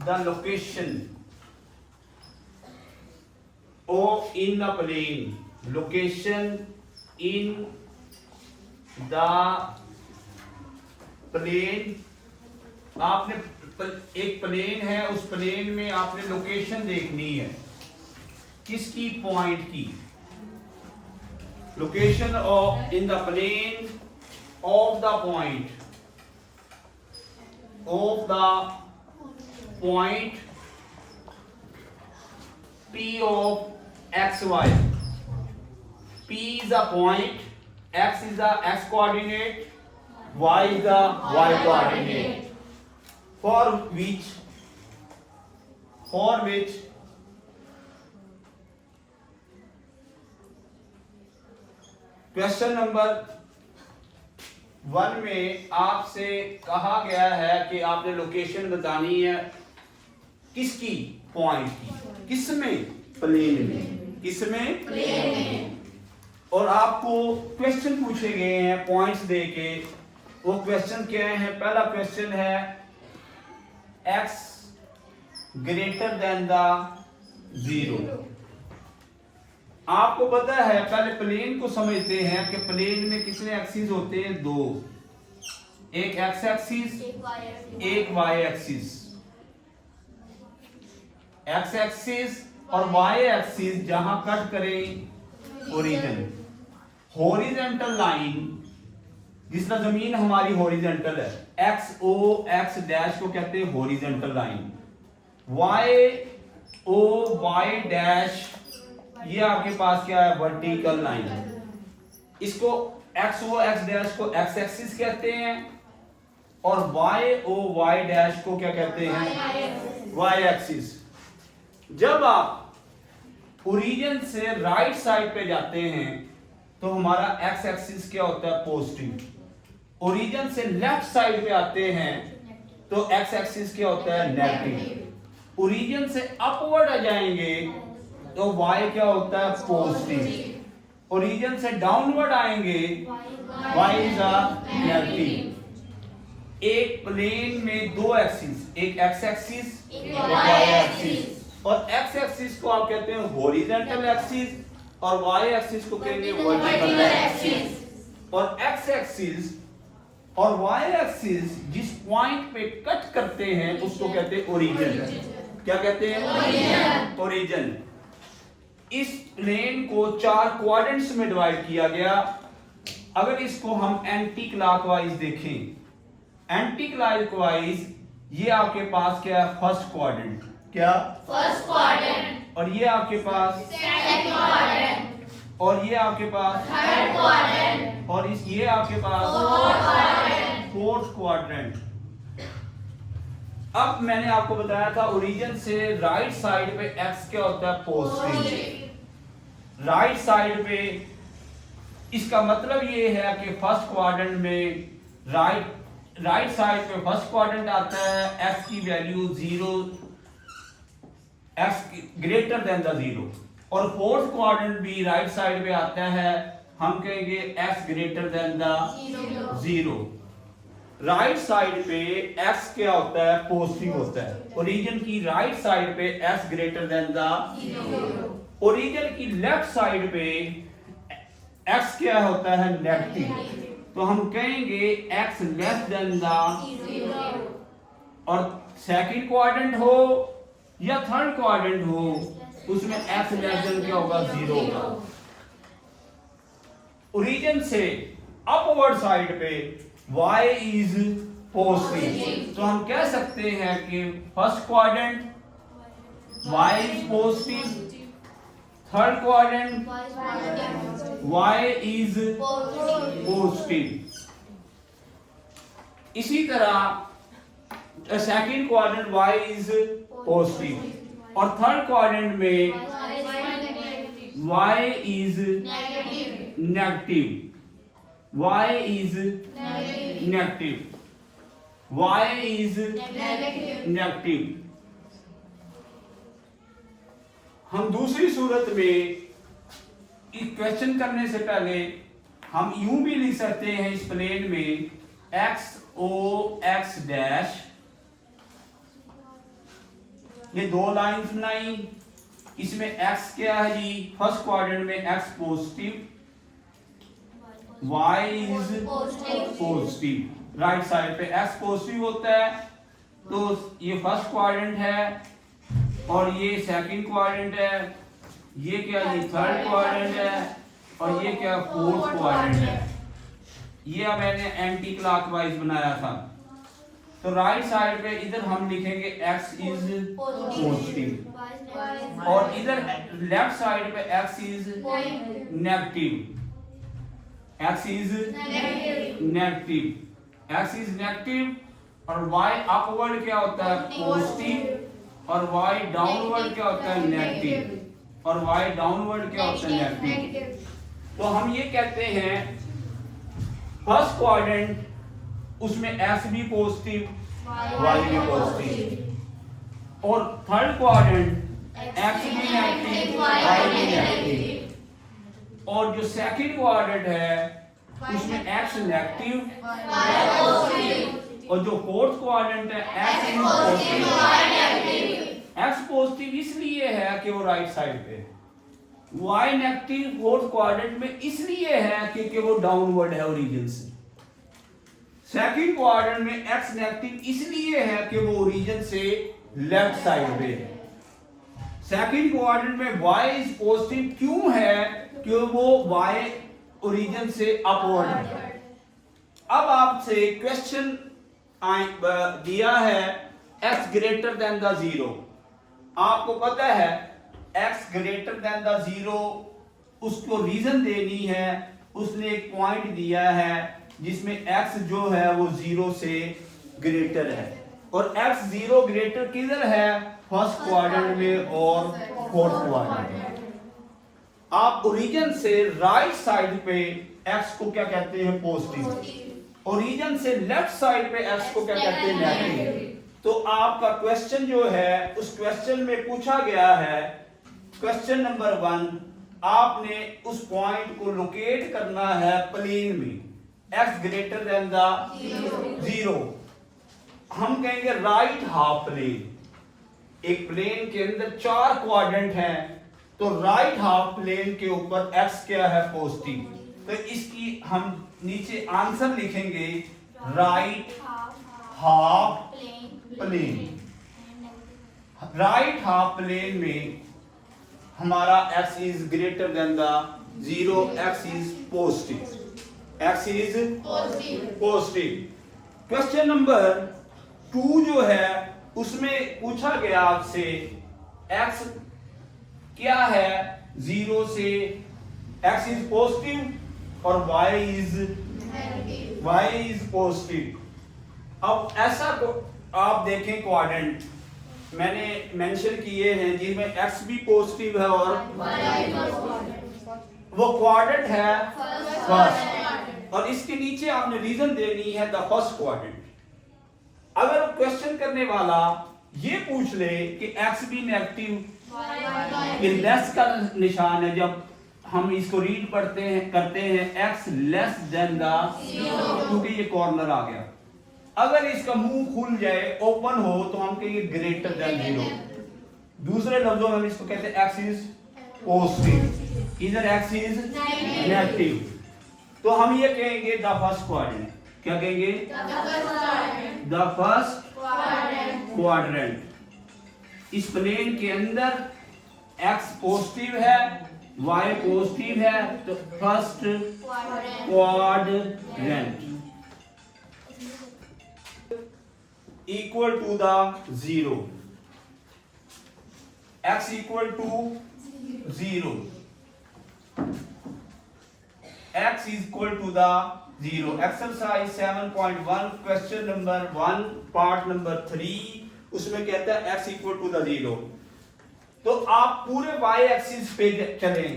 the location o in the plane, location in the plane, आपने एक plane है, उस प्लेन में आपने लोकेशन देखनी है किसकी, पॉइंट की, location of in the plane of the point, of the point P of xy. P is a point, x is the x coordinate, y is the y coordinate. For which question number 1 में आपसे कहा गया है कि आपने location बतानी है किसकी, पॉइंट की, किसमें, प्लेन में, किसमें, प्लेन में। और आपको क्वेश्चन पूछे गए हैं पॉइंट्स देके। वो क्वेश्चन क्या है? पहला क्वेश्चन है x ग्रेटर देन द 0। आपको पता है, पहले प्लेन को समझते हैं कि प्लेन में कितने एक्सिस होते हैं? 2, एक x एक्सिस, एक y एक्सिस। एक्स एक्सिस और वाई एक्सिस जहां कट करें ओरिजिन, हॉरिजॉन्टल लाइन, जिस तरह जमीन हमारी हॉरिजॉन्टल है, एक्स ओ एक्स डैश को कहते हैं horizontal line, Y O Y dash ये आपके पास क्या है? Vertical line. इसको एक्स ओ एक्स डैश को एक्स एक्सिस कहते हैं और वाई ओ वाई डैश को क्या कहते हैं? Y axis. जब आप ओरिजिन से राइट साइड पे जाते हैं तो हमारा एक्स एक्सिस क्या होता है? पॉजिटिव। ओरिजिन से लेफ्ट साइड पे आते हैं तो एक्स एक्सिस क्या होता है? नेगेटिव। ओरिजिन से अपवर्ड आ जाएंगे तो वाई क्या होता है? पॉजिटिव। ओरिजिन से डाउनवर्ड आएंगे वाई इज नेगेटिव। एक प्लेन में 2 एक्सिस, एक एक्स एक्सिस, एक वाई एक्सिस। और एक्स एक्सिस को आप कहते हैं हॉरिजॉन्टल एक्सिस और वाई एक्सिस को कहेंगे वर्टिकल एक्सिस। और एक्स एक्सिस और वाई एक्सिस जिस पॉइंट पे कट करते हैं उसको कहते हैं ओरिजिन। क्या कहते हैं? ओरिजिन। इस प्लेन को 4 क्वाड्रेंट्स में डिवाइड किया गया। अगर इसको हम एंटी क्लॉकवाइज देखें, एंटी क्लॉकवाइज ये आपके पास क्या है? First quadrant. क्या? First quadrant. और ये आपके पास सेकंड क्वाड्रेंट। और ये आपके पास थर्ड क्वाड्रेंट। और ये आपके पास फोर्थ क्वाड्रेंट। अब मैंने आपको बताया था ओरिजिन से राइट साइड पे एक्स क्या होता है? पॉजिटिव। राइट साइड पे इसका मतलब ये है कि फर्स्ट क्वाड्रेंट में राइट साइड पे फर्स्ट क्वाड्रेंट आता है, एक्स की value 0, x greater than the 0। और फोर्थ क्वाड्रेंट भी राइट साइड पे आता है, हम कहेंगे x greater than the 0। Right side पे एक्स क्या होता है? पॉजिटिव होता है। ओरिजिन की राइट साइड पे x greater than the 0। Origin की लेफ्ट साइड पे एक्स क्या होता है? नेगेटिव। तो हम कहेंगे एक्स लेस देन द 0। और सेकंड क्वाड्रेंट हो या थर्ड क्वाड्रेंट हो उसमें एक्स लेस देन क्या होगा? 0 होगा। ओरिजिन से अपवर्ड साइड पे y इज पॉजिटिव। तो हम कह सकते हैं कि first quadrant y is positive, third quadrant y is positive. इसी तरह second quadrant y is positive और थर्ड क्वाड्रेंट में y is negative. y is negative, y is negative। हम दूसरी सूरत में क्वेश्चन करने से पहले हम यूं भी लिख सकते हैं इस प्लेन में x o x डैश ये दो लाइंस बनाई, इसमें x क्या है जी, फर्स्ट क्वाड्रेंट में x positive, y is positive, right side पे x पॉजिटिव होता है, तो ये फर्स्ट क्वाड्रेंट है और ये सेकंड क्वाड्रेंट है, ये क्या, ये थर्ड क्वाड्रेंट है और ये क्या, फोर्थ क्वाड्रेंट है। ये मैंने एंटी क्लॉकवाइज बनाया था, तो राइट साइड पे इधर हम लिखेंगे x इज पॉजिटिव और इधर लेफ्ट साइड पे x is negative, x is negative, x is negative और y अपवर्ड क्या होता है, पॉजिटिव और y डाउनवर्ड क्या होता है, नेगेटिव और y डाउनवर्ड क्या होता है, नेगेटिव। तो हम ये कहते हैं फर्स्ट क्वाड्रेंट उसमें x भी पॉजिटिव, y भी पॉजिटिव और थर्ड क्वाड्रेंट x भी नेगेटिव, y भी नेगेटिव और जो सेकंड क्वाड्रेंट है उसमें x नेगेटिव और जो फोर्थ क्वाड्रेंट है x is positive. x positive इसलिए है कि वो राइट साइड पे, y नेगेटिव फोर्थ क्वाड्रेंट में इसलिए है क्योंकि वो डाउनवर्ड है ओरिजिन से। सेकंड क्वाड्रेंट में x नेगेटिव इसलिए है कि वो ओरिजिन से लेफ्ट साइड पे है। सेकंड क्वाड्रेंट में y इज पॉजिटिव क्यों है, क्योंकि वो y ओरिजिन से अपवर्ड है। अब आपसे क्वेश्चन दिया है x ग्रेटर देन द 0, आपको पता है x ग्रेटर देन द 0, उसको रीजन देनी है, उसने एक पॉइंट दिया है जिसमें x जो है वो 0 से ग्रेटर है और x 0 ग्रेटर किधर है, फर्स्ट क्वाड्रेंट में और फोर्थ क्वाड्रेंट में। आप ओरिजिन से राइट साइड पे x को क्या कहते हैं, पॉजिटिव, ओरिजिन से लेफ्ट साइड पे x को क्या कहते हैं, नेगेटिव। तो आपका क्वेश्चन जो है उस क्वेश्चन में पूछा गया है, क्वेश्चन नंबर 1, आपने उस पॉइंट को लोकेट करना है प्लेन में, x ग्रेटर देन द 0, हम कहेंगे राइट हाफ प्लेन। एक प्लेन के अंदर 4 क्वाड्रेंट हैं, तो राइट हाफ प्लेन के ऊपर x क्या है, पॉजिटिव, तो इसकी हम नीचे आंसर लिखेंगे right half plane. Right half plane में हमारा x is greater than the 0, x is positive, x is positive. Question number 2 जो है उसमें पूछा गया आपसे x क्या है, 0 से x इज पॉजिटिव और y इज पॉजिटिव। अब ऐसा को आप देखें क्वाड्रेंट मैंने मेंशन किए हैं जिसमें x भी पॉजिटिव है और वो क्वाड्रेंट है फर्स्ट, और इसके नीचे आपने रीजन देनी है द फर्स्ट क्वाड्रेंट। अगर क्वेश्चन करने वाला ये पूछ ले कि x भी नेगेटिव, ये लेस का निशान है, जब हम इसको रीड पढ़ते हैं करते हैं x लेस देन द 0, क्योंकि ये कॉर्नर आ गया। अगर इसका मुंह खुल जाए, ओपन हो, तो हम कहेंगे ग्रेटर देन 0। दूसरे लफ्जों में हम इसको कहते हैं x इज पॉजिटिव, इधर x इज नेगेटिव, तो हम ये कहेंगे द फर्स्ट क्वाड्रेंट। क्या कहेंगे, द फर्स्ट क्वाड्रेंट। इस प्लेन के अंदर x पॉजिटिव है, y पॉजिटिव है, तो first quadrant equal to the 0, x equal to 0, x equal to the 0। Exercise 7.1 question number 1 part number 3 उसमें कहता है x इक्वल टू द 0। तो आप पूरे y एक्सिस पे चलें,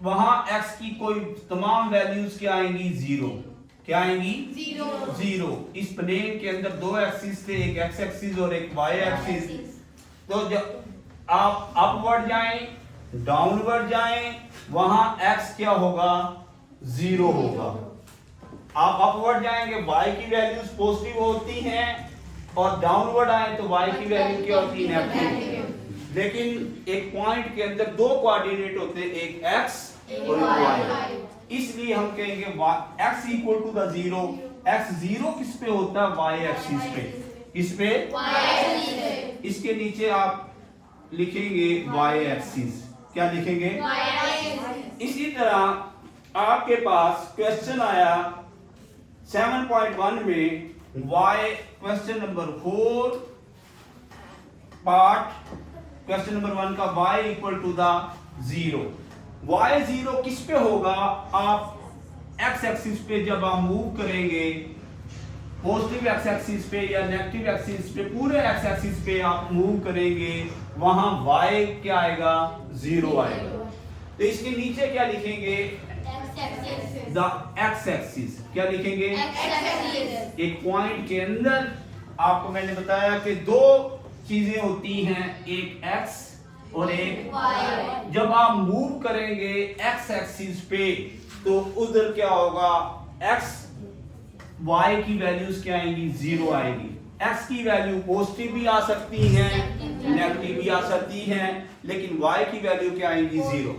वहां x की कोई तमाम वैल्यूज क्या आएंगी, 0। क्या आएंगी, 0। इस प्लेन के अंदर 2 एक्सिस थे, एक x एक्सिस और एक y एक्सिस। तो जब आप अपवर्ड जाएं, डाउनवर्ड जाएं, वहां x क्या होगा, 0 होगा। आप अपवर्ड जाएंगे, y की वैल्यूज पॉजिटिव होती हैं, और डाउनवर्ड आए तो y की वैल्यू क्या होती है, नेगेटिव। लेकिन एक पॉइंट के अंदर दो कोऑर्डिनेट होते हैं, एक x और एक y। इसलिए हम कहेंगे x equal to the zero. x zero किस पे होता है, y एक्सिस पे। किस पे, इसके नीचे आप लिखेंगे y एक्सिस। क्या लिखेंगे, इसी तरह आपके पास क्वेश्चन आया 7.1 में y, question number 4 part question number 1 का y equal to the zero. y zero किस पे होगा, आप x एक्सिस पे जब आप मूव करेंगे, पॉजिटिव x एक्सिस पे या नेगेटिव एक्सिस पे, पूरे x एक्सिस पे आप मूव करेंगे, वहां y क्या आएगा, जीरो आएगा। तो इसके नीचे क्या लिखेंगे, द x एक्सिस। क्या लिखेंगे, एक पॉइंट के अंदर आपको मैंने बताया कि दो चीजें होती हैं, एक x और एक y। जब आप मूव करेंगे x एक्सिस पे तो उधर क्या होगा, x y की वैल्यूज क्या आएंगी, जीरो आएगी। x की वैल्यू पॉजिटिव भी आ सकती है, नेगेटिव भी आ सकती है, लेकिन y की वैल्यू क्या आएंगी, जीरो।